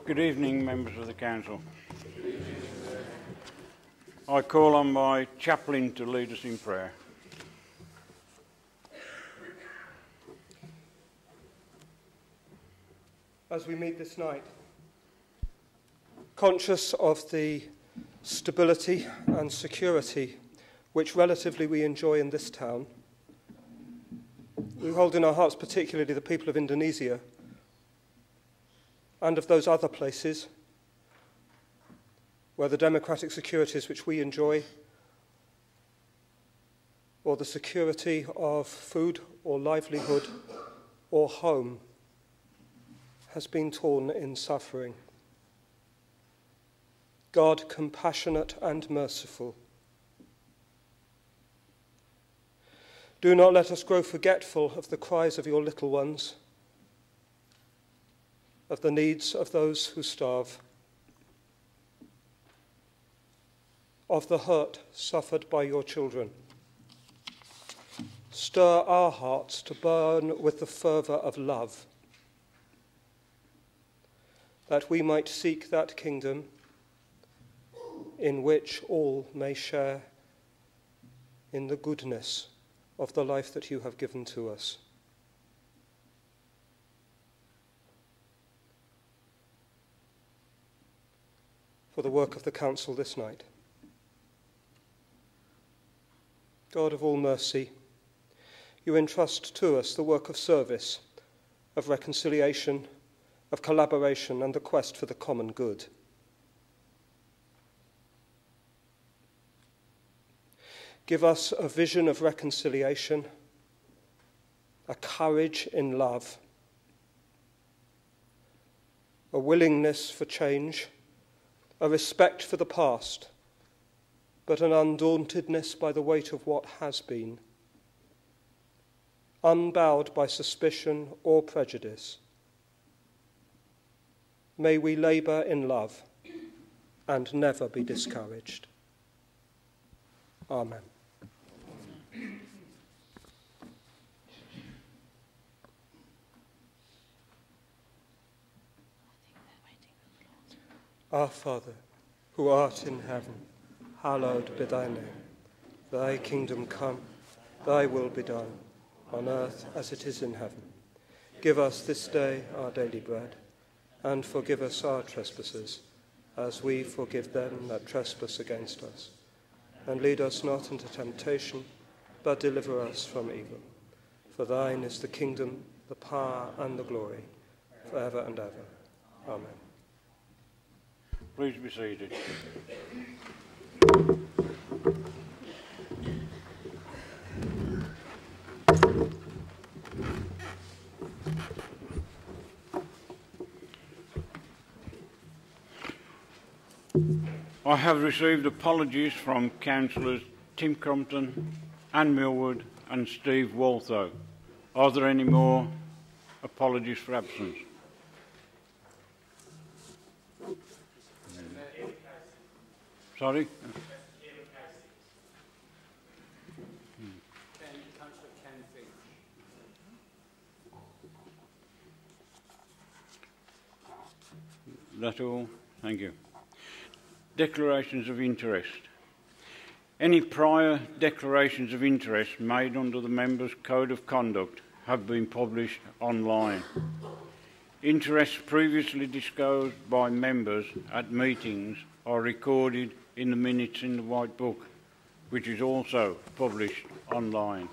Good evening, members of the Council. I call on my chaplain to lead us in prayer. As we meet this night, conscious of the stability and security which relatively we enjoy in this town, we hold in our hearts particularly the people of Indonesia and of those other places where the democratic securities which we enjoy, or the security of food or livelihood or home, has been torn in suffering. God, compassionate and merciful, do not let us grow forgetful of the cries of your little ones, of the needs of those who starve, of the hurt suffered by your children. Stir our hearts to burn with the fervour of love, that we might seek that kingdom in which all may share in the goodness of the life that you have given to us. For the work of the Council this night. God of all mercy, you entrust to us the work of service, of reconciliation, of collaboration, and the quest for the common good. Give us a vision of reconciliation, a courage in love, a willingness for change, a respect for the past, but an undauntedness by the weight of what has been, unbowed by suspicion or prejudice. May we labour in love and never be discouraged. Amen. Our Father, who art in heaven, hallowed be thy name. Thy kingdom come, thy will be done, on earth as it is in heaven. Give us this day our daily bread, and forgive us our trespasses, as we forgive them that trespass against us. And lead us not into temptation, but deliver us from evil. For thine is the kingdom, the power, and the glory, forever and ever. Amen. Please be seated. I have received apologies from Councillors Tim Crompton, Anne Millwood and Steve Waltho. Are there any more apologies for absence? Sorry? That's all. Thank you. Declarations of interest. Any prior declarations of interest made under the Members' Code of Conduct have been published online. Interests previously disclosed by members at meetings are recorded in the minutes in the White Book, which is also published online.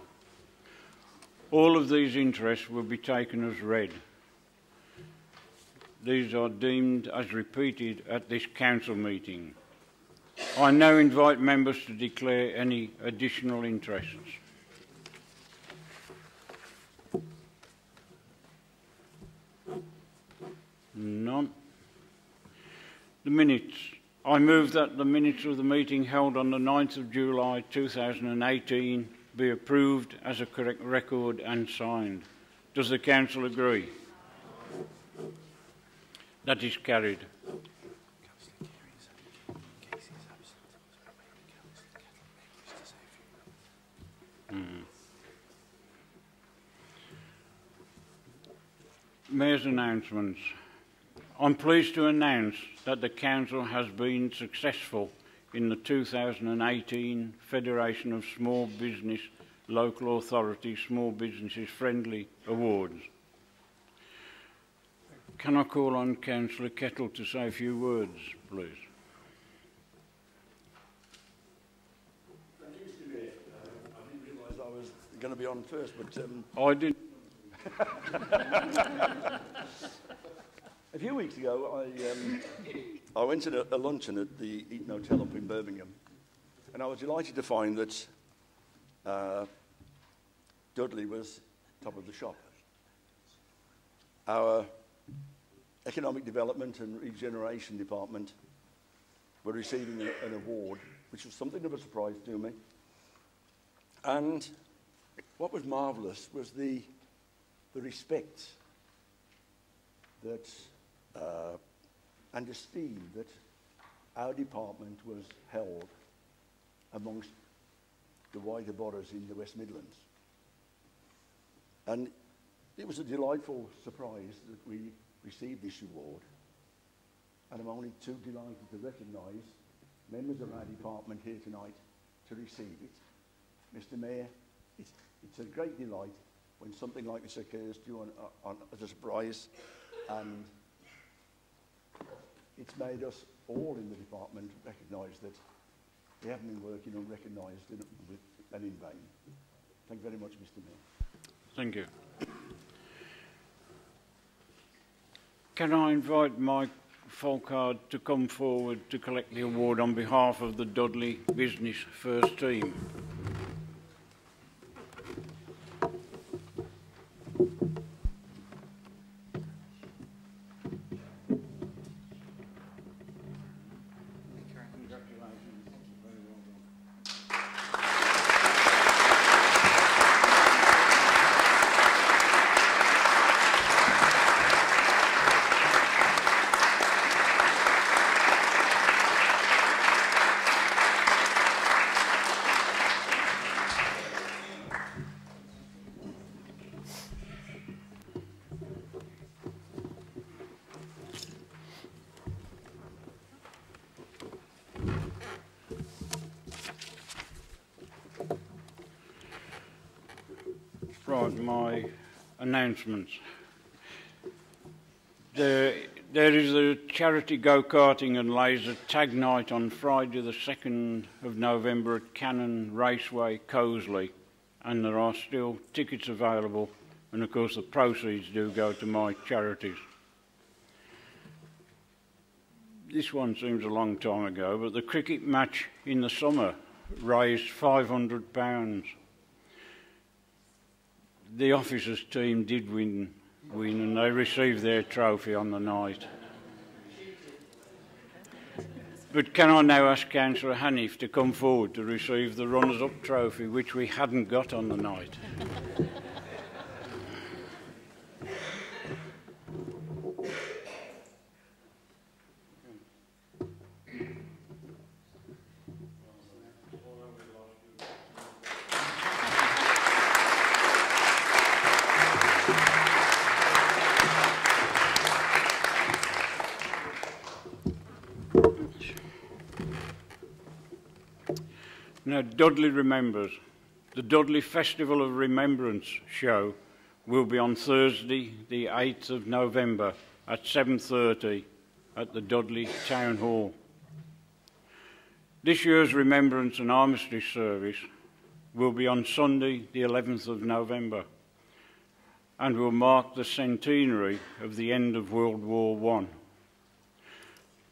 All of these interests will be taken as read. These are deemed as repeated at this council meeting. I now invite members to declare any additional interests. None. The minutes. I move that the minutes of the meeting held on the 9th of July 2018 be approved as a correct record and signed. Does the council agree? That is carried. Mayor's announcements. I'm pleased to announce that the Council has been successful in the 2018 Federation of Small Business Local Authority Small Businesses Friendly Awards. Can I call on Councillor Kettle to say a few words, please? Thank you, Mr. Mayor. I didn't realise I was going to be on first, but... I did. A few weeks ago, I went to a luncheon at the Eaton Hotel up in Birmingham, and I was delighted to find that Dudley was top of the shop. Our Economic Development and Regeneration Department were receiving an award, which was something of a surprise to me. And what was marvellous was the respect that and esteem that our department was held amongst the wider boroughs in the West Midlands. And it was a delightful surprise that we received this award, and I'm only too delighted to recognise members of our department here tonight to receive it. Mr. Mayor, it's a great delight when something like this occurs to you as a surprise, and it's made us all in the department recognise that we haven't been working unrecognised and in vain. Thank you very much, Mr. Mayor. Thank you. Can I invite Mike Folkard to come forward to collect the award on behalf of the Dudley Business First Team? Right, my announcements. There is a charity go-karting and laser tag night on Friday the 2nd of November at Cannon Raceway, Coseley, and there are still tickets available, and of course the proceeds do go to my charities. This one seems a long time ago, but the cricket match in the summer raised £500. The officers' team did win, and they received their trophy on the night. But can I now ask Councillor Hanif to come forward to receive the runners-up trophy, which we hadn't got on the night? Now, Dudley remembers. The Dudley Festival of Remembrance show will be on Thursday, the 8th of November at 7:30 at the Dudley Town Hall. This year's Remembrance and Armistice service will be on Sunday, the 11th of November, and will mark the centenary of the end of World War I.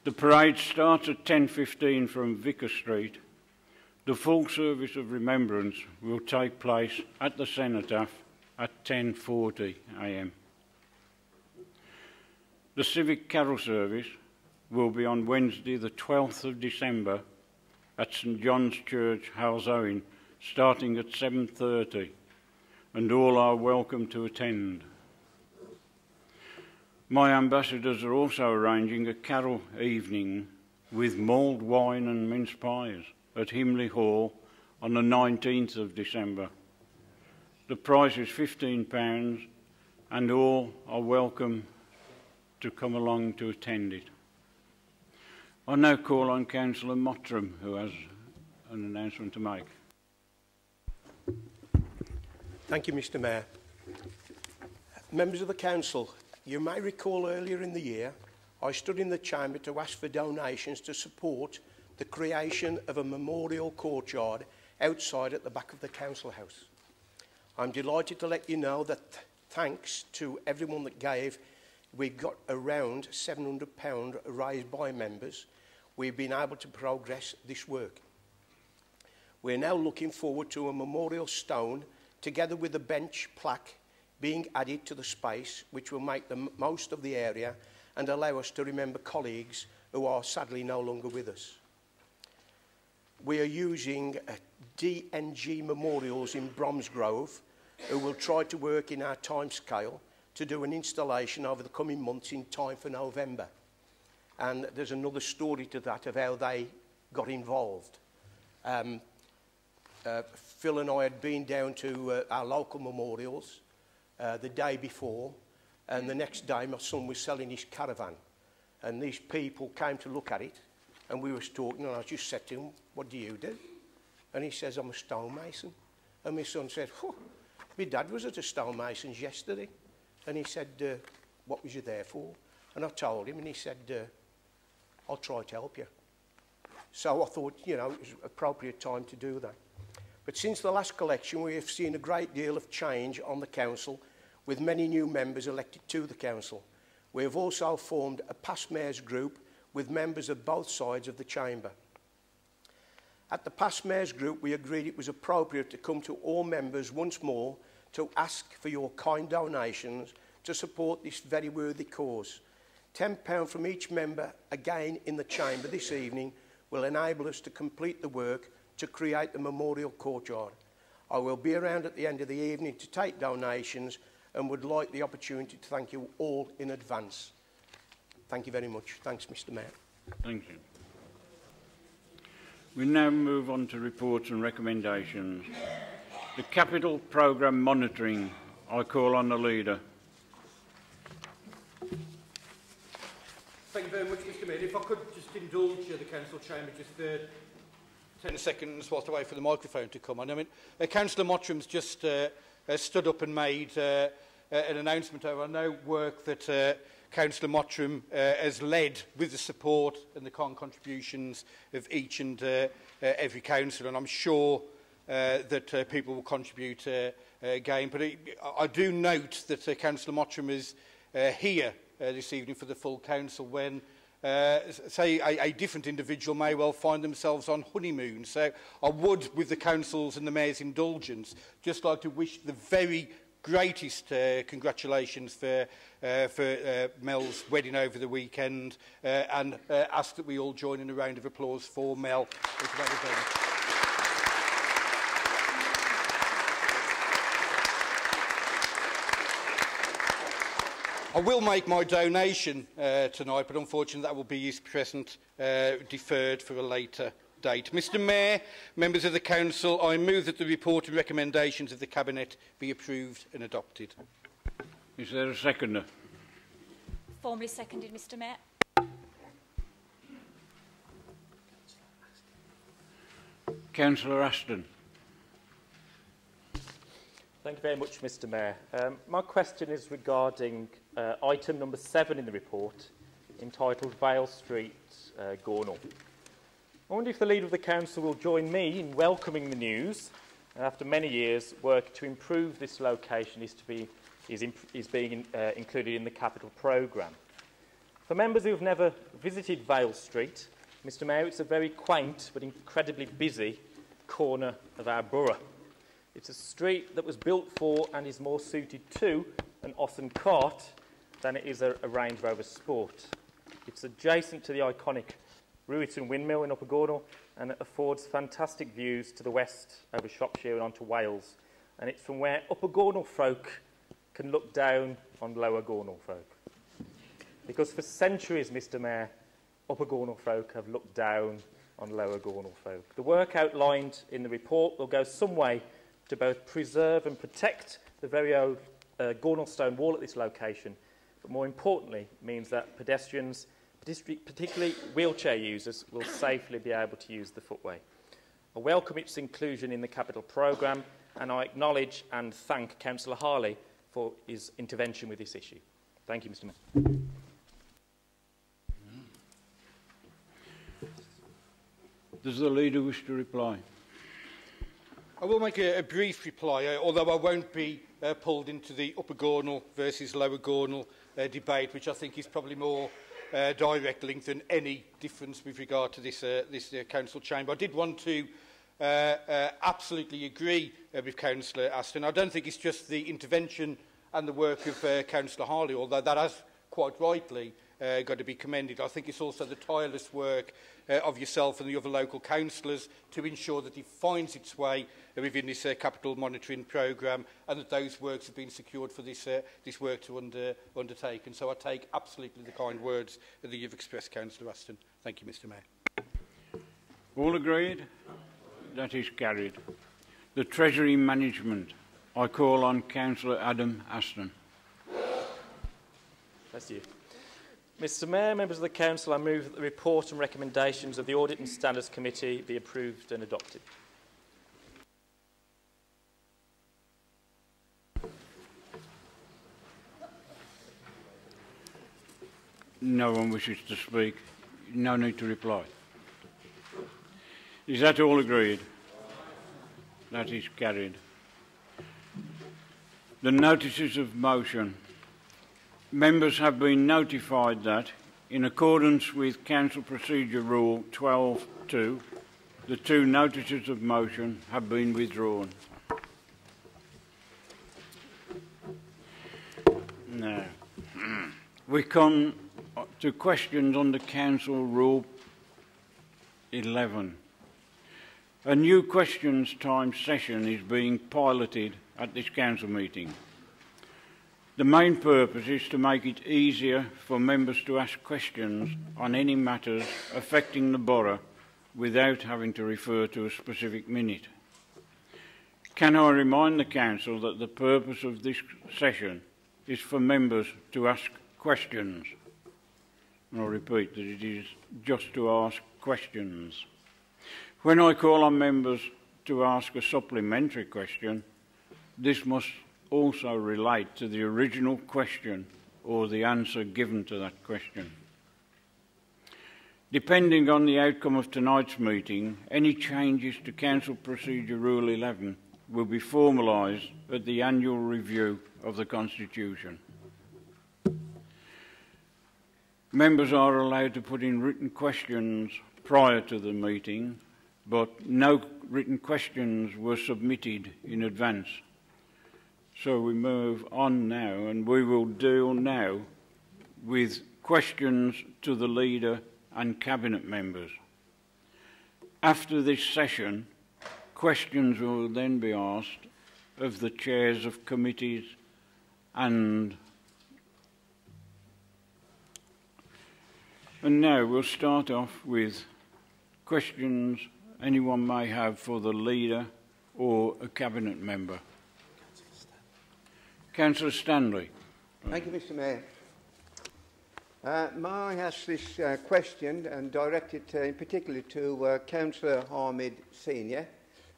The parade starts at 10:15 from Vicar Street. The full service of remembrance will take place at the Cenotaph at 10:40 a.m. The Civic Carol service will be on Wednesday the 12th of December at St John's Church, Halsowen, starting at 7:30, and all are welcome to attend. My ambassadors are also arranging a carol evening with mulled wine and mince pies at Himley Hall on the 19th of December. The price is £15 and all are welcome to come along to attend it. I now call on Councillor Mottram, who has an announcement to make. Thank you, Mr. Mayor. Members of the Council, you may recall earlier in the year I stood in the chamber to ask for donations to support the creation of a memorial courtyard outside at the back of the Council House. I'm delighted to let you know that thanks to everyone that gave, we got around £700 raised by members. We've been able to progress this work. We're now looking forward to a memorial stone together with a bench plaque being added to the space, which will make the most of the area and allow us to remember colleagues who are sadly no longer with us. We are using DNG Memorials in Bromsgrove, who will try to work in our timescale to do an installation over the coming months in time for November. And there's another story to that of how they got involved. Phil and I had been down to our local memorials the day before, and the next day my son was selling his caravan, and these people came to look at it, and we was talking, and I just said to him, "What do you do?" And he says, "I'm a stonemason." And my son said, "My dad was at a stonemason's yesterday." And he said, "What was you there for?" And I told him, and he said, "I'll try to help you." So I thought, you know, it was an appropriate time to do that. But since the last collection, we have seen a great deal of change on the council, with many new members elected to the council. We have also formed a past mayor's group with members of both sides of the chamber. At the past mayor's group, we agreed it was appropriate to come to all members once more to ask for your kind donations to support this very worthy cause. £10 from each member, again in the chamber this evening, will enable us to complete the work to create the memorial courtyard. I will be around at the end of the evening to take donations and would like the opportunity to thank you all in advance. Thank you very much. Thanks, Mr. Mayor. Thank you. We now move on to reports and recommendations. The capital programme monitoring, I call on the leader. Thank you very much, Mr. Mayor. If I could just indulge the council chamber just for 10 seconds whilst I wait for the microphone to come on. I mean, Councillor Mottram's just stood up and made an announcement over, I know, work that Councillor Mottram has led with the support and the contributions of each and every councillor, and I'm sure that people will contribute again. But I do note that Councillor Mottram is here this evening for the full council when, say, a different individual may well find themselves on honeymoon. So I would, with the council's and the mayor's indulgence, just like to wish the very greatest congratulations for Mel's wedding over the weekend, and ask that we all join in a round of applause for Mel. I will make my donation tonight, but unfortunately that will be his present deferred for a later date. Mr. Mayor, members of the Council, I move that the report and recommendations of the Cabinet be approved and adopted. Is there a seconder? Formally seconded, Mr. Mayor. Councillor Aston. Thank you very much, Mr. Mayor. My question is regarding item number 7 in the report, entitled Vale Street, Gornal. I wonder if the Leader of the Council will join me in welcoming the news, and after many years, work to improve this location is being included in the capital programme. For members who have never visited Vale Street, Mr. Mayor, it's a very quaint but incredibly busy corner of our borough. It's a street that was built for and is more suited to an Ossen cart than it is a Range Rover Sport. It's adjacent to the iconic Ruiton Windmill in Upper Gornal, and it affords fantastic views to the west over Shropshire and onto Wales. And it's from where Upper Gornal folk can look down on Lower Gornal folk. Because for centuries, Mr. Mayor, Upper Gornal folk have looked down on Lower Gornal folk. The work outlined in the report will go some way to both preserve and protect the very old Gornal stone wall at this location, but more importantly means that pedestrians, particularly wheelchair users, will safely be able to use the footway. I welcome its inclusion in the capital programme, and I acknowledge and thank Councillor Harley for his intervention with this issue. Thank you, Mr Mayor. Does the Leader wish to reply? I will make a brief reply, although I won't be pulled into the Upper Gornal versus Lower Gornal debate, which I think is probably more direct link than any difference with regard to this council chamber. I did want to absolutely agree with Councillor Aston. I don't think it's just the intervention and the work of Councillor Harley, although that has quite rightly got to be commended. I think it's also the tireless work of yourself and the other local councillors to ensure that it finds its way within this capital monitoring programme, and that those works have been secured for this work to undertake. And so I take absolutely the kind words that you've expressed, Councillor Aston. Thank you, Mr Mayor. All agreed? That is carried. The Treasury Management. I call on Councillor Adam Aston. Thank you. Mr Mayor, members of the Council, I move that the report and recommendations of the Audit and Standards Committee be approved and adopted. No one wishes to speak. No need to reply. Is that all agreed? That is carried. The notices of motion. Members have been notified that, in accordance with Council Procedure Rule 12.2, the two notices of motion have been withdrawn. Now, we come to questions under Council Rule 11. A new questions time session is being piloted at this council meeting. The main purpose is to make it easier for members to ask questions on any matters affecting the borough without having to refer to a specific minute. Can I remind the council that the purpose of this session is for members to ask questions? And I'll repeat that it is just to ask questions. When I call on members to ask a supplementary question, this must also relate to the original question or the answer given to that question. Depending on the outcome of tonight's meeting, any changes to Council Procedure Rule 11 will be formalised at the annual review of the Constitution. Members are allowed to put in written questions prior to the meeting, but no written questions were submitted in advance. So we move on now, and we will deal now with questions to the Leader and Cabinet members. After this session, questions will then be asked of the chairs of committees and now we'll start off with questions anyone may have for the Leader or a Cabinet member. Councillor Stanley. Thank you, Mr Mayor. May I ask this question and direct it in particular to Councillor Hamid Senior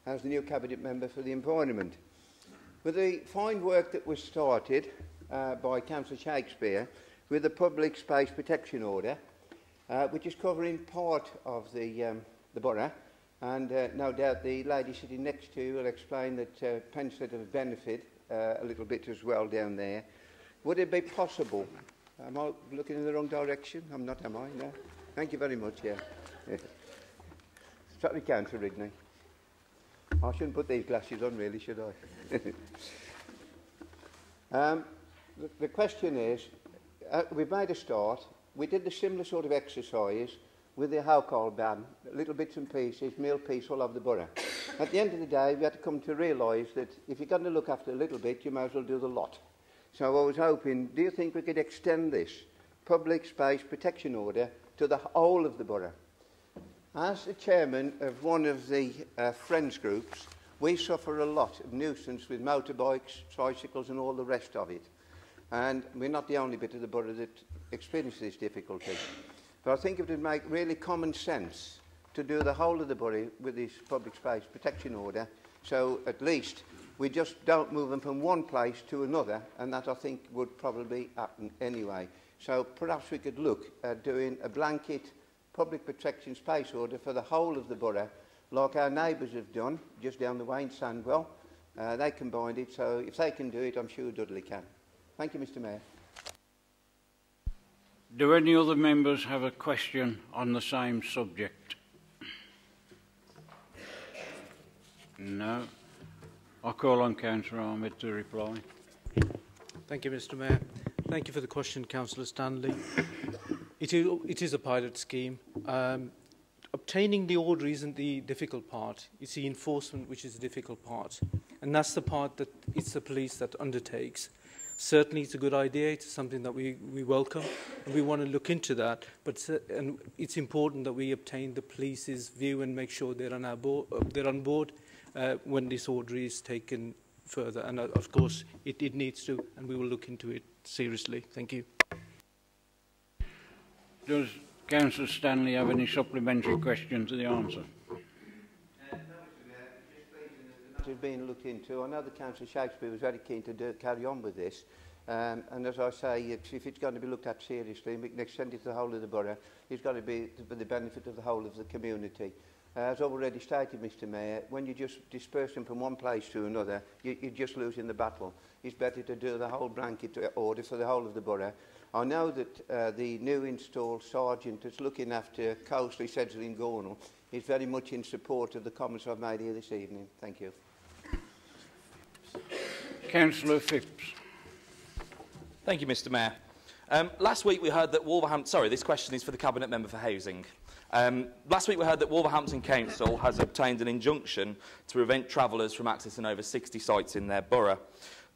as the new Cabinet Member for the Environment. With the fine work that was started by Councillor Shakespeare with the Public Space Protection Order, which is covering part of the borough, and no doubt the lady sitting next to you will explain that Pensford have benefited a little bit as well down there. Would it be possible? Am I looking in the wrong direction? I'm not, am I? No. Thank you very much, yeah. Certainly, Councillor Rigney. I shouldn't put these glasses on, really, should I? The question is, we've made a start. We did the similar sort of exercise with the alcohol ban, little bits and pieces, meal piece all over the borough. At the end of the day, we had to come to realise that if you're going to look after a little bit, you might as well do the lot. So I was hoping, do you think we could extend this Public Space Protection Order to the whole of the borough? As the chairman of one of the Friends groups, we suffer a lot of nuisance with motorbikes, tricycles and all the rest of it. and we're not the only bit of the borough that experiences this difficulty. But I think it would make really common sense to do the whole of the borough with this public space protection order, so at least we just don't move them from one place to another, and that I think would probably happen anyway. So perhaps we could look at doing a blanket public protection space order for the whole of the borough, like our neighbours have done, just down the way in Sandwell. They combined it, so if they can do it, I'm sure Dudley can. Thank you, Mr. Mayor. Do any other members have a question on the same subject? No. I'll call on Councillor Ahmed to reply. Thank you, Mr. Mayor. Thank you for the question, Councillor Stanley. It is a pilot scheme. Obtaining the order isn't the difficult part. It's the enforcement which is the difficult part. And that's the part that it's the police that undertakes. Certainly it's a good idea. It's something that we welcome, and we want to look into that. But and it's important that we obtain the police's view and make sure they're on board when this order is taken further. And of course, it needs to, and we will look into it seriously. Thank you. Does Councillor Stanley have any supplementary question to the answer? Is being looked into. I know that Councillor Shakespeare was very keen to carry on with this, and as I say, if it's going to be looked at seriously and we can extend it to the whole of the borough, it's got to be for the benefit of the whole of the community. As I've already stated, Mr. Mayor, when you just disperse them from one place to another, you're just losing the battle. It's better to do the whole blanket order for the whole of the borough. I know that the new installed sergeant that's looking after Coastly, Sedgley and Gornal is very much in support of the comments I've made here this evening. Thank you. Councillor Phipps. Thank you, Mr. Mayor. Last week we heard that Wolverhampton... Sorry, this question is for the Cabinet Member for Housing. Last week we heard that Wolverhampton Council has obtained an injunction to prevent travellers from accessing over 60 sites in their borough.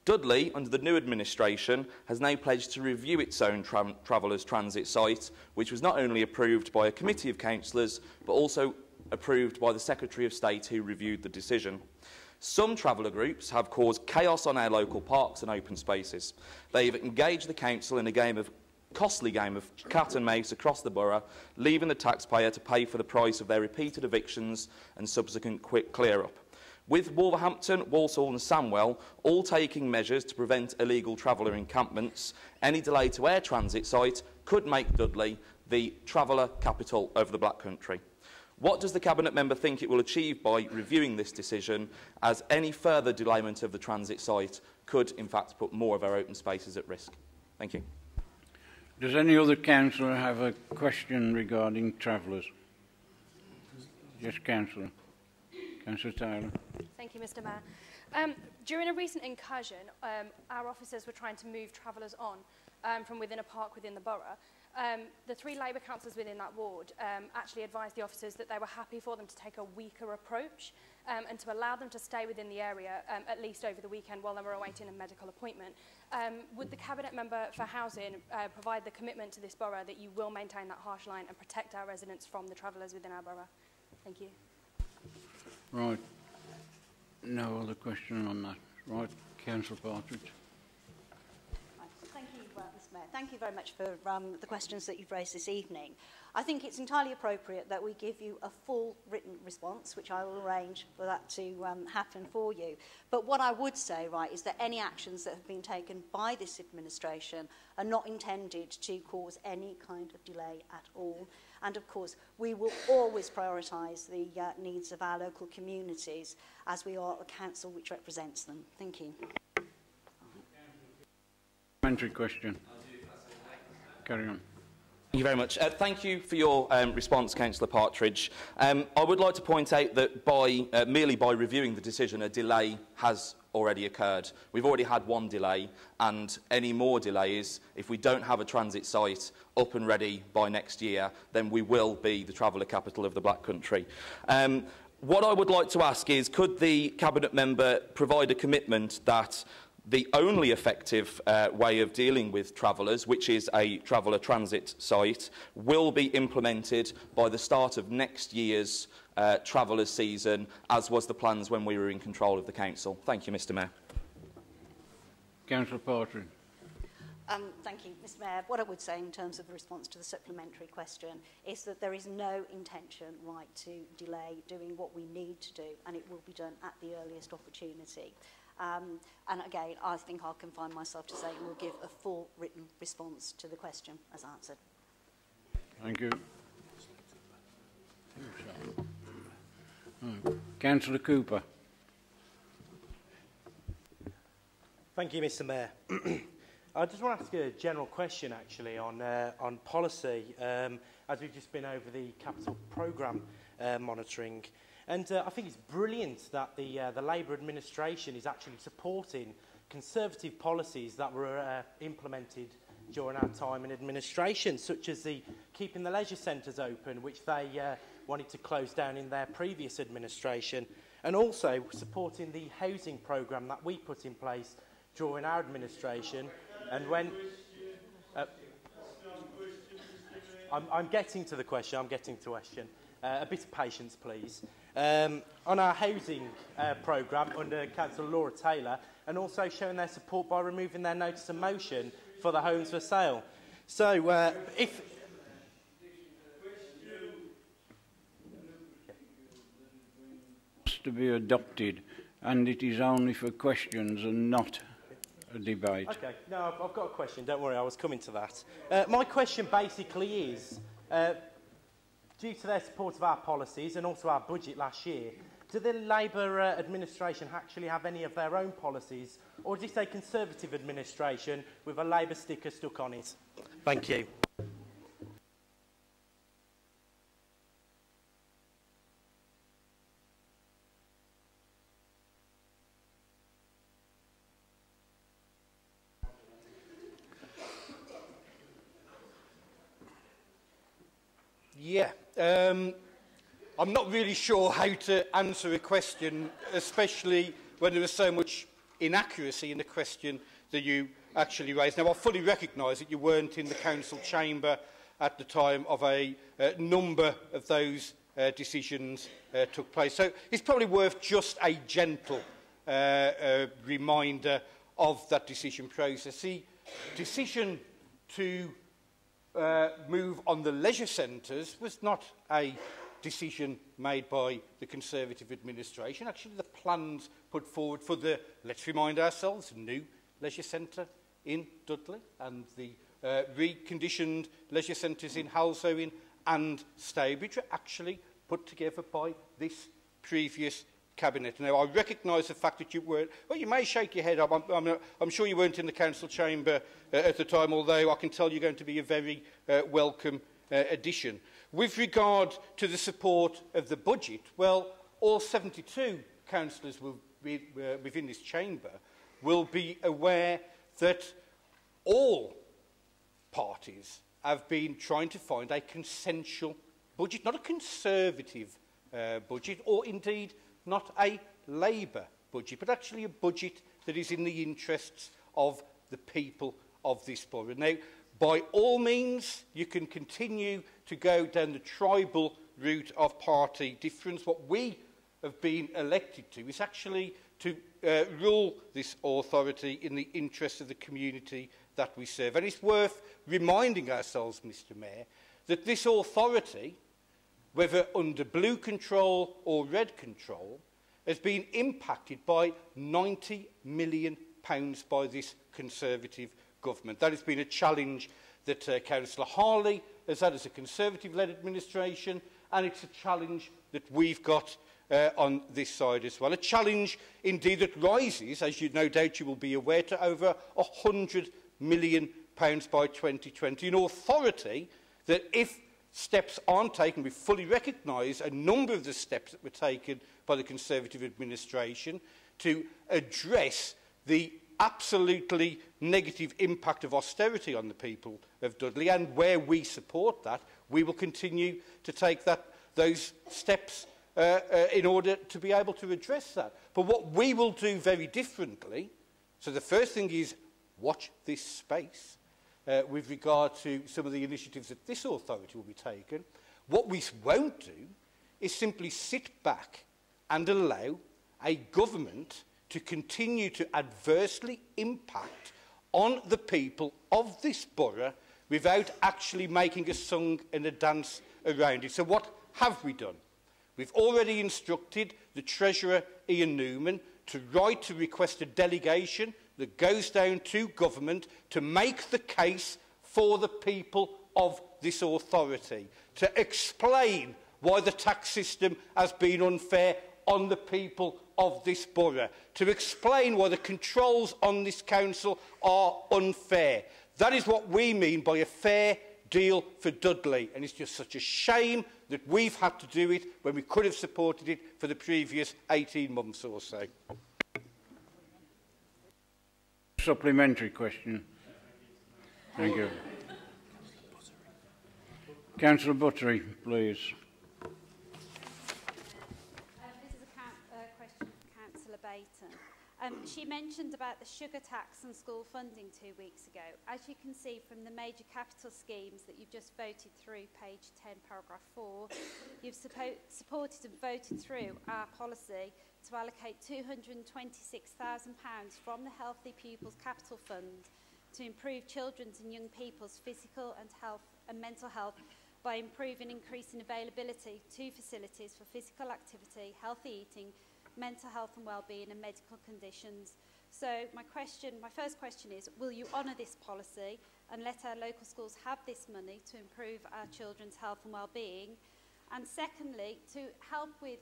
Dudley, under the new administration, has now pledged to review its own travellers' transit site, which was not only approved by a committee of councillors, but also approved by the Secretary of State who reviewed the decision. Some traveller groups have caused chaos on our local parks and open spaces. They have engaged the council in a costly game of cat and mouse across the borough, leaving the taxpayer to pay for the price of their repeated evictions and subsequent quick clear-up. With Wolverhampton, Walsall and Sandwell all taking measures to prevent illegal traveller encampments, any delay to our transit site could make Dudley the traveller capital of the Black Country. What does the Cabinet Member think it will achieve by reviewing this decision, as any further delayment of the transit site could, in fact, put more of our open spaces at risk? Thank you. Does any other councillor have a question regarding travellers? Yes, Councillor. Councillor Taylor. Thank you, Mr. Mayor. During a recent incursion, our officers were trying to move travellers on from within a park within the borough. The 3 Labour councillors within that ward actually advised the officers that they were happy for them to take a weaker approach and to allow them to stay within the area at least over the weekend while they were awaiting a medical appointment. Would the Cabinet Member for Housing provide the commitment to this borough that you will maintain that harsh line and protect our residents from the travellers within our borough? Thank you. Right. No other question on that. Right. Councillor Partridge. Thank you, Mr. Mayor. Thank you very much for the questions that you've raised this evening. I think it's entirely appropriate that we give you a full written response, which I will arrange for that to happen for you. But what I would say, right, is that any actions that have been taken by this administration are not intended to cause any kind of delay at all. And of course, we will always prioritise the needs of our local communities, as we are a council which represents them. Thank you. Supplementary question. Carry on. Thank you very much. Thank you for your response, Councillor Partridge. I would like to point out that merely by reviewing the decision, a delay has already occurred. We've already had one delay, and any more delays, if we don't have a transit site up and ready by next year, then we will be the traveller capital of the Black Country. What I would like to ask is, could the Cabinet Member provide a commitment that the only effective way of dealing with travellers, which is a traveller transit site, will be implemented by the start of next year's travellers season, as was the plans when we were in control of the council? Thank you, Mr. Mayor. Councillor Partridge. Thank you, Mr Mayor. What I would say in terms of the response to the supplementary question is that there is no intention to delay doing what we need to do, and it will be done at the earliest opportunity. And again, I think I'll confine myself to saying we'll give a full written response to the question as answered. Thank you. Councillor Cooper. Thank you, Mr Mayor. I just want to ask a general question, actually, on policy, as we've just been over the capital programme monitoring. And I think it's brilliant that the Labour administration is actually supporting conservative policies that were implemented during our time in administration, such as the keeping the leisure centres open, which they wanted to close down in their previous administration, and also supporting the housing programme that we put in place during our administration. And when I'm getting to the question, a bit of patience, please. On our housing programme under Councillor Laura Taylor, and also showing their support by removing their notice of motion for the homes for sale. So, if... To be adopted, and it is only for questions and not a debate. Okay, no, I've got a question, don't worry, I was coming to that. My question basically is, due to their support of our policies and also our budget last year, do the Labour administration actually have any of their own policies, or is it a Conservative administration with a Labour sticker stuck on it? Thank you. Yeah, I'm not really sure how to answer a question, especially when there is so much inaccuracy in the question that you actually raised. Now, I fully recognise that you weren't in the council chamber at the time of a number of those decisions took place. So it's probably worth just a gentle reminder of that decision process. The decision to move on the leisure centres was not a decision made by the Conservative administration. Actually, the plans put forward for the, let's remind ourselves, new leisure centre in Dudley and the reconditioned leisure centres in Halsowin and Stourbridge were actually put together by this previous Cabinet. Now, I recognise the fact that you weren't... Well, you may shake your head up. I'm sure you weren't in the council chamber at the time, although I can tell you're going to be a very welcome addition. With regard to the support of the budget, well, all 72 councillors within this chamber will be aware that all parties have been trying to find a consensual budget, not a Conservative budget, or indeed not a Labour budget, but actually a budget that is in the interests of the people of this borough. Now, by all means, you can continue to go down the tribal route of party difference. What we have been elected to is actually to rule this authority in the interests of the community that we serve. And it's worth reminding ourselves, Mr Mayor, that this authority, whether under blue control or red control, has been impacted by £90 million by this Conservative government. That has been a challenge that Councillor Harley has had as a Conservative-led administration, and it's a challenge that we've got on this side as well. A challenge, indeed, that rises, as you no doubt you will be aware, to over £100 million by 2020. An authority that, if steps aren't taken, we fully recognise a number of the steps that were taken by the Conservative administration to address the absolutely negative impact of austerity on the people of Dudley, and where we support that, we will continue to take those steps in order to be able to address that. But what we will do very differently, so the first thing is watch this space with regard to some of the initiatives that this authority will be taking. What we won't do is simply sit back and allow a government to continue to adversely impact on the people of this borough without actually making a song and a dance around it. So what have we done? We've already instructed the Treasurer, Ian Newman, to write to request a delegation that goes down to government to make the case for the people of this authority, to explain why the tax system has been unfair on the people of this borough, to explain why the controls on this council are unfair. That is what we mean by a fair deal for Dudley, and it's just such a shame that we've had to do it when we could have supported it for the previous 18 months or so. Supplementary question. Thank you. Councillor Buttery, please. This is a question for Councillor Bayton. She mentioned about the sugar tax and school funding 2 weeks ago. As you can see from the major capital schemes that you've just voted through, page 10, paragraph 4, you've supported and voted through our policy to allocate £226,000 from the Healthy Pupils Capital Fund to improve children's and young people's physical and mental health by improving and increasing availability to facilities for physical activity, healthy eating, mental health and wellbeing and medical conditions. So my first question is, will you honour this policy and let our local schools have this money to improve our children's health and wellbeing? And secondly, to help with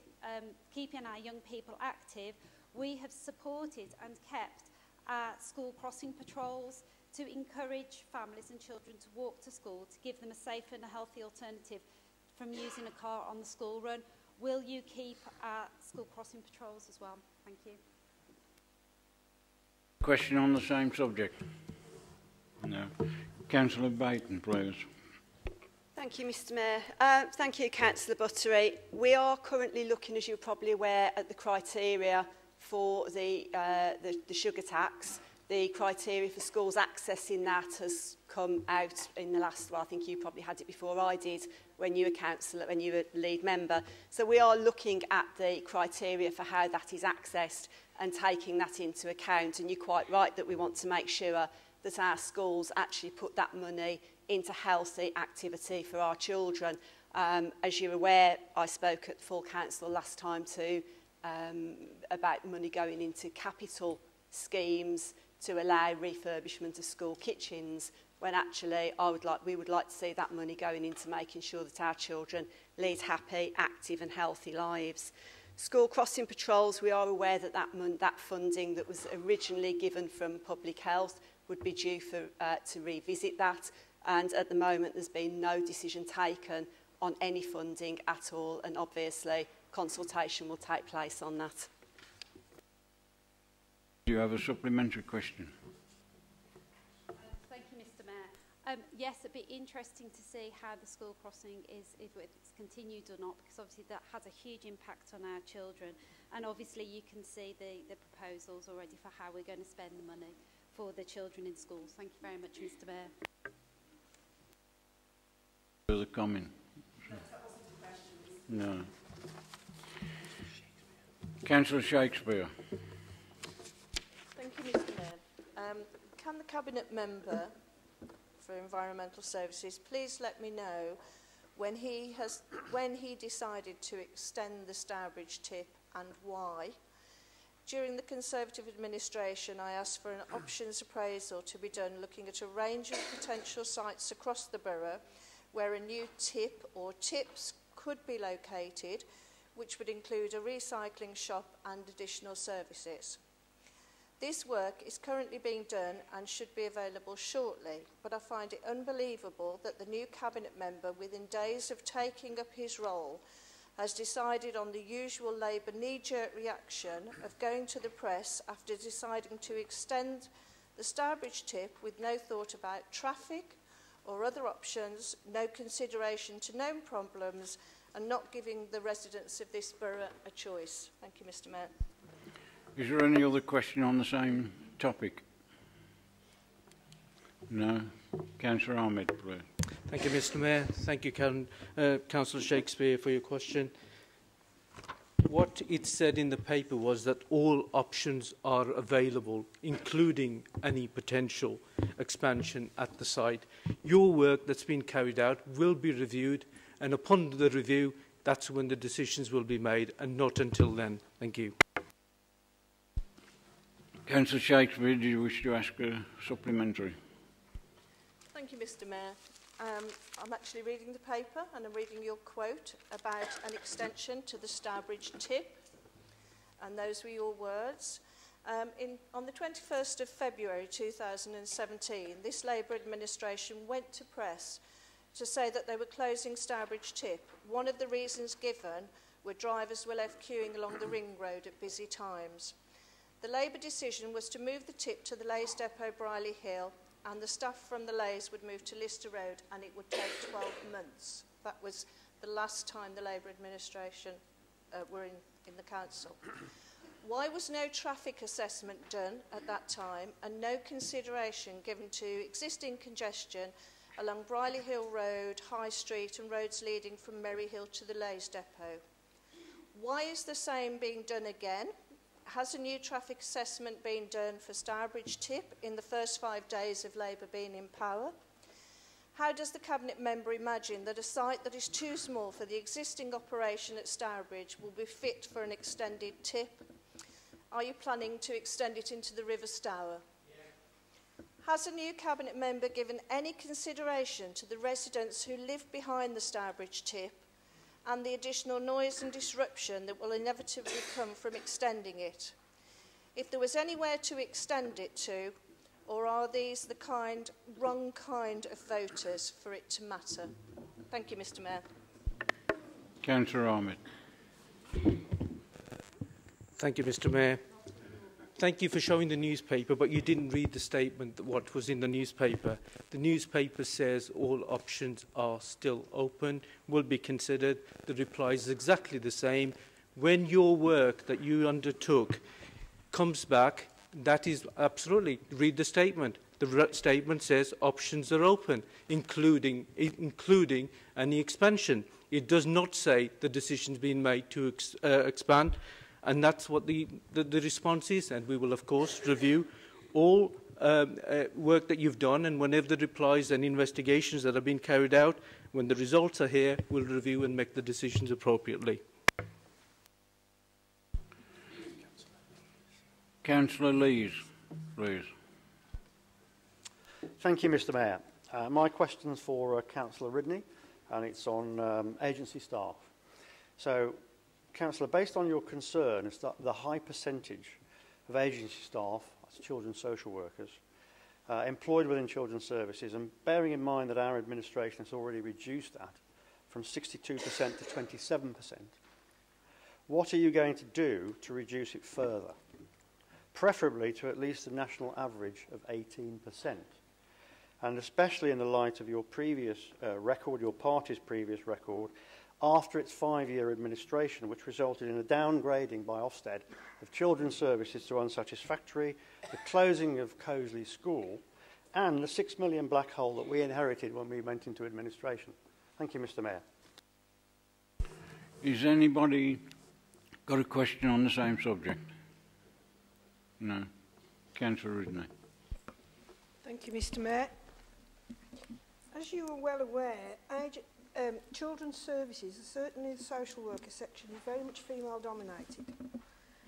keeping our young people active, we have supported and kept our school crossing patrols to encourage families and children to walk to school, to give them a safe and a healthy alternative from using a car on the school run. Will you keep our school crossing patrols as well? Thank you. Question on the same subject? No. Councillor Bayton, please. Thank you, Mr Mayor. Thank you, Councillor Buttery. We are currently looking, as you're probably aware, at the criteria for the sugar tax. The criteria for schools accessing that has come out in the last, well, I think you probably had it before I did when you were councillor, when you were lead member. So we are looking at the criteria for how that is accessed and taking that into account. And you're quite right that we want to make sure that our schools actually put that money into healthy activity for our children. As you're aware, I spoke at full council last time too about money going into capital schemes to allow refurbishment of school kitchens, when actually we would like to see that money going into making sure that our children lead happy, active and healthy lives. School crossing patrols, we are aware that that funding that was originally given from public health would be due to revisit that, and at the moment there's been no decision taken on any funding at all, and obviously consultation will take place on that. Do you have a supplementary question? Thank you, Mr Mayor. Yes, it'd be interesting to see how the school crossing is, if it's continued or not, because obviously that has a huge impact on our children. And obviously you can see the proposals already for how we're going to spend the money for the children in schools. Thank you very much, Mr Mayor. Further comment? No. Councillor Shakespeare. Thank you, Mr Mayor. Can the Cabinet Member for Environmental Services please let me know when he decided to extend the Stourbridge tip and why? During the Conservative administration, I asked for an options appraisal to be done looking at a range of potential sites across the borough where a new tip or tips could be located, which would include a recycling shop and additional services. This work is currently being done and should be available shortly, but I find it unbelievable that the new Cabinet Member, within days of taking up his role, has decided on the usual Labour knee-jerk reaction of going to the press after deciding to extend the Stourbridge tip with no thought about traffic or other options, no consideration to known problems, and not giving the residents of this borough a choice. Thank you, Mr Mayor. Is there any other question on the same topic? No. Councillor Ahmed, please. Thank you, Mr Mayor. Thank you, Councillor Shakespeare, for your question. what it said in the paper was that all options are available, including any potential expansion at the site. Your work that's been carried out will be reviewed, and upon the review, that's when the decisions will be made, and not until then. Thank you. Councillor Shakespeare, do you wish to ask a supplementary? Thank you, Mr. Mayor. I'm actually reading the paper and I'm reading your quote about an extension to the Stourbridge tip, and those were your words. On the 21st of February 2017, this Labour administration went to press to say that they were closing Stourbridge tip. One of the reasons given were drivers were left queuing along the ring road at busy times. The Labour decision was to move the tip to the Leys Depot Briley Hill, and the staff from the Leys would move to Lister Road, and it would take 12 months. That was the last time the Labour administration were in the council. Why was no traffic assessment done at that time and no consideration given to existing congestion along Briley Hill Road, High Street and roads leading from Merry Hill to the Leys Depot? Why is the same being done again? Has a new traffic assessment been done for Stourbridge tip in the first 5 days of Labour being in power? How does the Cabinet member imagine that a site that is too small for the existing operation at Stourbridge will be fit for an extended tip? Are you planning to extend it into the River Stour? Has a new Cabinet member given any consideration to the residents who live behind the Stourbridge tip and the additional noise and disruption that will inevitably come from extending it? If there was anywhere to extend it to, or are these the wrong kind of voters for it to matter? Thank you, Mr. Mayor. Councillor Ahmed. Thank you, Mr. Mayor. Thank you for showing the newspaper, but you didn't read the statement, what was in the newspaper. The newspaper says all options are still open, will be considered. The reply is exactly the same. When your work that you undertook comes back, that is absolutely, read the statement. The statement says options are open, including any expansion. It does not say the decision's been made to expand. And that's what the response is. And we will, of course, review all work that you've done. And whenever the replies and investigations that have been carried out, when the results are here, we'll review and make the decisions appropriately. Councillor Lees, please. Thank you, Mr. Mayor. My question is for Councillor Ridney, and it's on agency staff. So, Councillor, based on your concern as the high percentage of agency staff, that's children's social workers, employed within children's services, and bearing in mind that our administration has already reduced that from 62% to 27%, what are you going to do to reduce it further? Preferably to at least the national average of 18%. And especially in the light of your previous record, your party's previous record, after its 5-year administration, which resulted in a downgrading by Ofsted of children's services to unsatisfactory, the closing of Coseley School, and the 6 million black hole that we inherited when we went into administration. Thank you, Mr. Mayor. Is anybody got a question on the same subject? No. Councillor Ridney. Thank you, Mr. Mayor. As you are well aware, children's services, certainly the social worker section, is very much female dominated.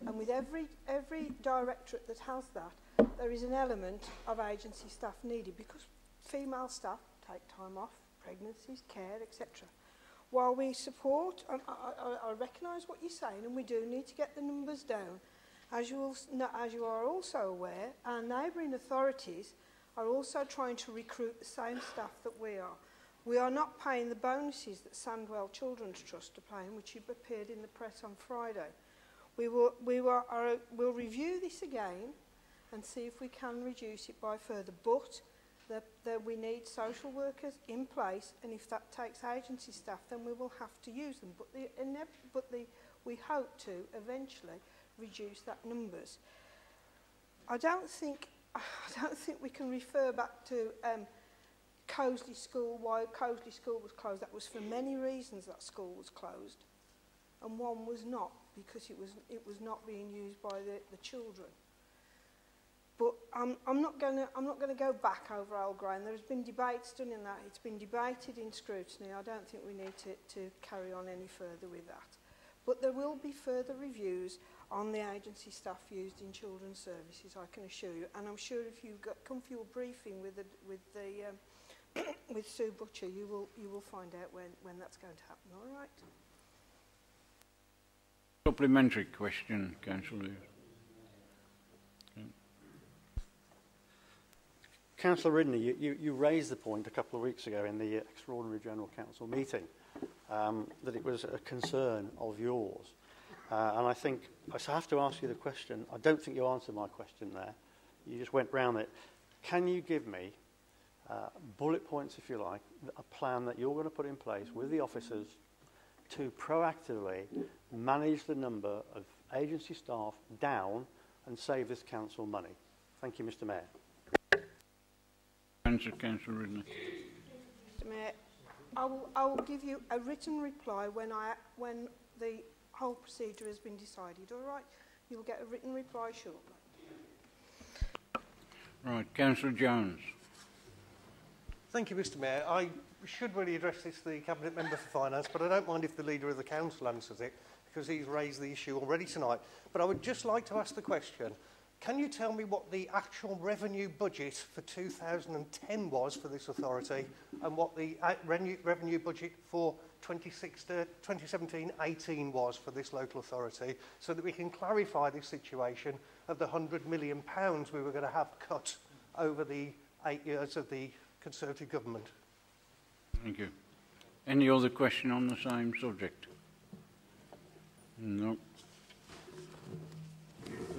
And with every directorate that has that, there is an element of agency staff needed because female staff take time off, pregnancies, care, etc. While we support, I recognise what you're saying, and we do need to get the numbers down. As you are also aware, our neighbouring authorities are also trying to recruit the same staff that we are. We are not paying the bonuses that Sandwell Children's Trust are paying, which appeared in the press on Friday. We'll review this again and see if we can reduce it by further, but that we need social workers in place, and if that takes agency staff, then we will have to use them. But we hope to eventually reduce that numbers. I don't think we can refer back to Coseley School, why Coseley School was closed. That was for many reasons that school was closed, and one was not because it was not being used by the children. But I'm not going to go back over old ground. There's been debates done in that. It's been debated in scrutiny. I don't think we need to carry on any further with that. But there will be further reviews on the agency staff used in children's services, I can assure you. And I'm sure if you come for your briefing with Sue Butcher, you will find out when that's going to happen. All right. Supplementary question, Councillor. Councillor Ridney, you raised the point a couple of weeks ago in the Extraordinary General Council meeting that it was a concern of yours. And I think I have to ask you the question. I don't think you answered my question there. You just went round it. Can you give me bullet points, if you like, a plan that you're going to put in place with the officers to proactively manage the number of agency staff down and save this council money? Thank you, Mr. Mayor. Councillor Ridley. Mr. Mayor, I will give you a written reply when the whole procedure has been decided. All right, you'll get a written reply shortly. Right, Councillor Jones. Thank you, Mr. Mayor. I should really address this to the Cabinet Member for Finance, but I don't mind if the Leader of the Council answers it, because he's raised the issue already tonight. But I would just like to ask the question, can you tell me what the actual revenue budget for 2010 was for this authority and what the revenue budget for 2017-18 was for this local authority, so that we can clarify this situation of the £100 million we were going to have cut over the 8 years of the Conservative government? Thank you. Any other question on the same subject? No.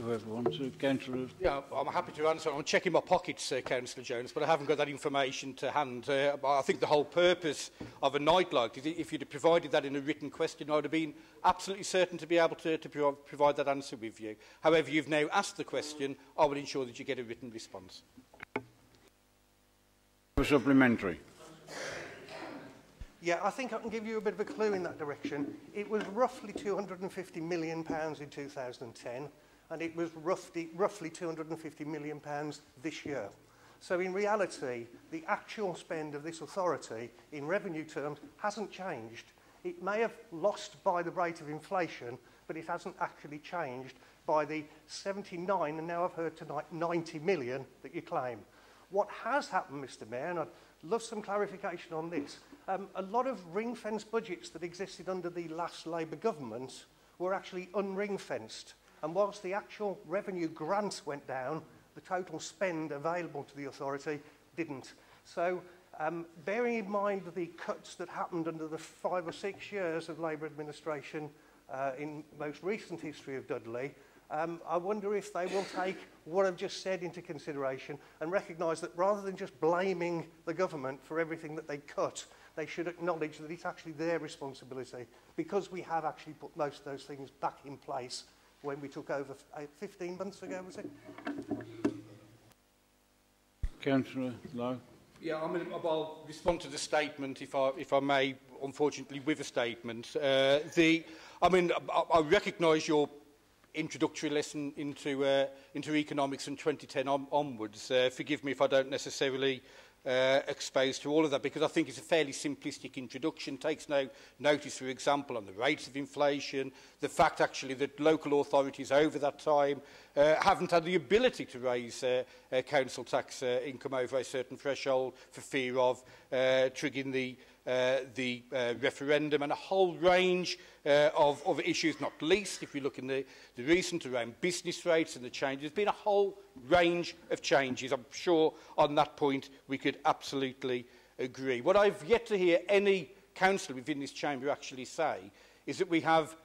Whoever wants to, Councillor. Yeah, I'm happy to answer. I'm checking my pockets, Councillor Jones, but I haven't got that information to hand. I think the whole purpose of a night like this, if you'd have provided that in a written question, I would have been absolutely certain to be able to provide that answer with you. However, you've now asked the question, I will ensure that you get a written response. Supplementary. Yeah, I think I can give you a bit of a clue in that direction. It was roughly £250 million in 2010, and it was roughly £250 million this year. So in reality, the actual spend of this authority in revenue terms hasn't changed. It may have lost by the rate of inflation, but it hasn't actually changed by the 79, and now I've heard tonight 90 million that you claim. What has happened, Mr. Mayor, and I'd love some clarification on this, a lot of ring-fence budgets that existed under the last Labour government were actually unring-fenced. And whilst the actual revenue grant went down, the total spend available to the authority didn't. So bearing in mind the cuts that happened under the 5 or 6 years of Labour administration in most recent history of Dudley, I wonder if they will take what I've just said into consideration and recognise that rather than just blaming the government for everything that they cut, they should acknowledge that it's actually their responsibility, because we have actually put most of those things back in place when we took over 15 months ago, was it? Councillor Lowe. Yeah, I'll respond to the statement, if I may, unfortunately, with a statement. I recognise your introductory lesson into economics from 2010 onwards. Forgive me if I don't necessarily expose to all of that, because I think it's a fairly simplistic introduction, takes no notice, for example, on the rates of inflation, the fact actually that local authorities over that time haven't had the ability to raise council tax income over a certain threshold for fear of triggering the referendum, and a whole range of issues, not least if we look in the recent around business rates and the changes. There's been a whole range of changes. I'm sure on that point we could absolutely agree. What I've yet to hear any councillor within this chamber actually say is that we have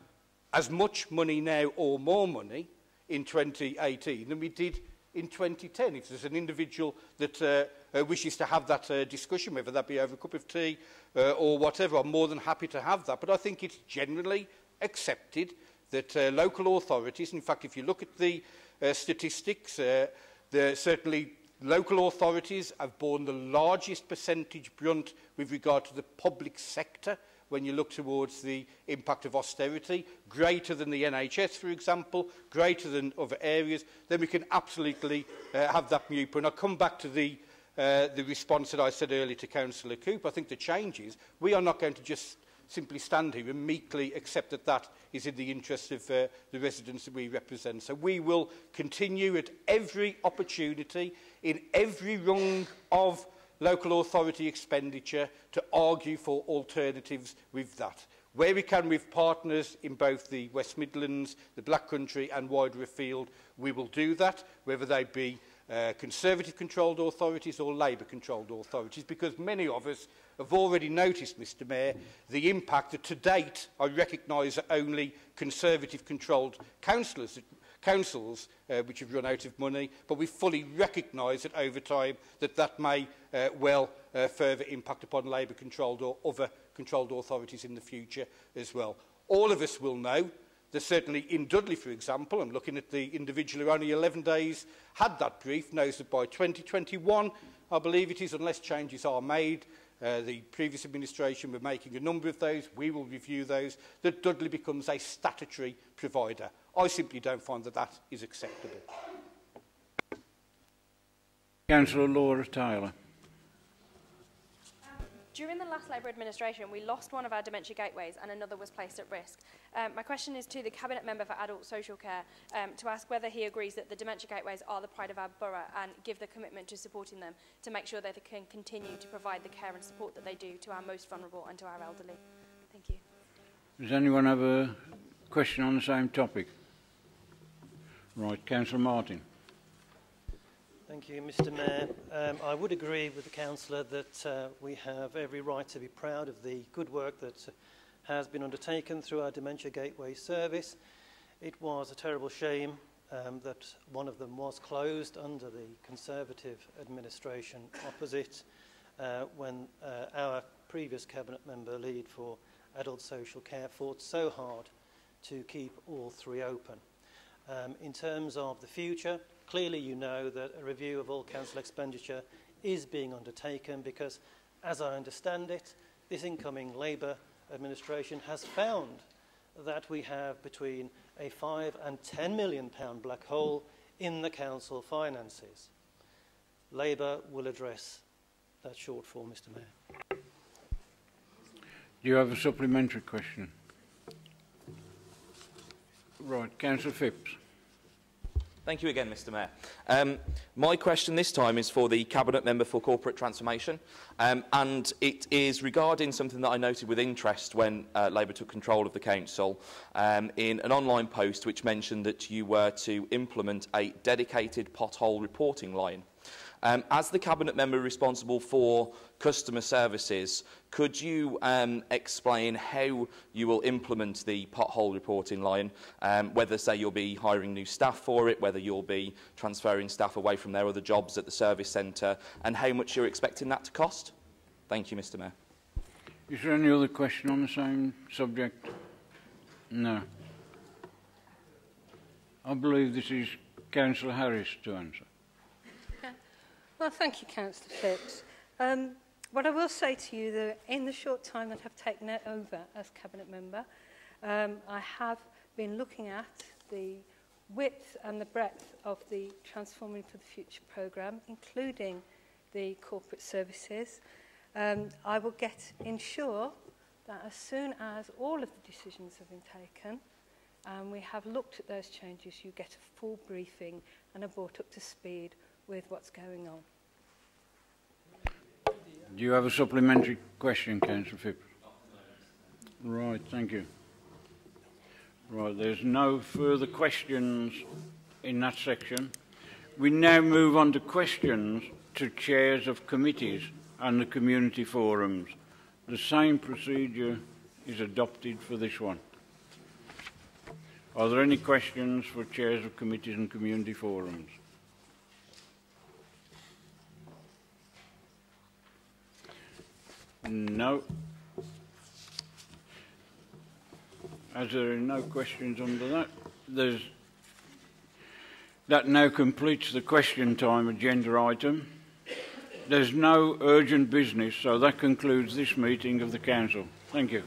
as much money now or more money in 2018 than we did in 2010. If there's an individual that wishes to have that discussion, whether that be over a cup of tea or whatever, I'm more than happy to have that. But I think it's generally accepted that local authorities, in fact, if you look at the statistics, certainly local authorities have borne the largest percentage brunt with regard to the public sector when you look towards the impact of austerity, greater than the NHS, for example, greater than other areas, then we can absolutely have that viewpoint. I'll come back to the response that I said earlier to Councillor Cooper. I think the change is we are not going to just simply stand here and meekly accept that that is in the interest of the residents that we represent. So we will continue at every opportunity, in every rung of local authority expenditure, to argue for alternatives with that. Where we can with partners in both the West Midlands, the Black Country and wider afield, we will do that, whether they be Conservative-controlled authorities or Labour-controlled authorities, because many of us have already noticed, Mr Mayor, the impact that to date I recognise are only Conservative-controlled councils which have run out of money, but we fully recognise that over time that may well further impact upon Labour-controlled or other controlled authorities in the future as well. All of us will know that certainly in Dudley, for example, I'm looking at the individual who only 11 days had that brief, knows that by 2021, I believe it is, unless changes are made, the previous administration were making a number of those, we will review those, that Dudley becomes a statutory provider. I simply don't find that that is acceptable. Councillor Laura Taylor. During the last Labour administration, we lost one of our dementia gateways and another was placed at risk. My question is to the Cabinet Member for Adult Social Care to ask whether he agrees that the dementia gateways are the pride of our borough and give the commitment to supporting them to make sure that they can continue to provide the care and support that they do to our most vulnerable and to our elderly. Thank you. Does anyone have a question on the same topic? Right, Councillor Martin. Thank you, Mr Mayor. I would agree with the councillor that we have every right to be proud of the good work that has been undertaken through our Dementia Gateway service. It was a terrible shame that one of them was closed under the Conservative administration opposite when our previous Cabinet Member lead for Adult Social Care fought so hard to keep all three open. In terms of the future, clearly you know that a review of all council expenditure is being undertaken because, as I understand it, this incoming Labour administration has found that we have between a £5 and £10 million black hole in the council finances. Labour will address that shortfall, Mr Mayor. Do you have a supplementary question? Right, Councillor Phipps. Thank you again, Mr Mayor. My question this time is for the Cabinet Member for Corporate Transformation, and it is regarding something that I noted with interest when Labour took control of the council in an online post which mentioned that you were to implement a dedicated pothole reporting line. As the Cabinet Member responsible for customer services, could you explain how you will implement the pothole reporting line, whether, say, you'll be hiring new staff for it, whether you'll be transferring staff away from their other jobs at the service centre, and how much you're expecting that to cost? Thank you, Mr Mayor. Is there any other question on the same subject? No. I believe this is Councillor Harris to answer. Well, thank you, Councillor Phipps. What I will say to you, that in the short time that I've taken it over as Cabinet Member, I have been looking at the width and the breadth of the Transforming for the Future programme, including the corporate services. I will ensure that as soon as all of the decisions have been taken, and we have looked at those changes, you get a full briefing and are brought up to speed with what's going on. Do you have a supplementary question, Councillor Phipps? Right, thank you. Right, there's no further questions in that section. We now move on to questions to chairs of committees and the community forums. The same procedure is adopted for this one. Are there any questions for chairs of committees and community forums? No. As there are no questions under that, that now completes the question time agenda item. There's no urgent business, so that concludes this meeting of the Council. Thank you.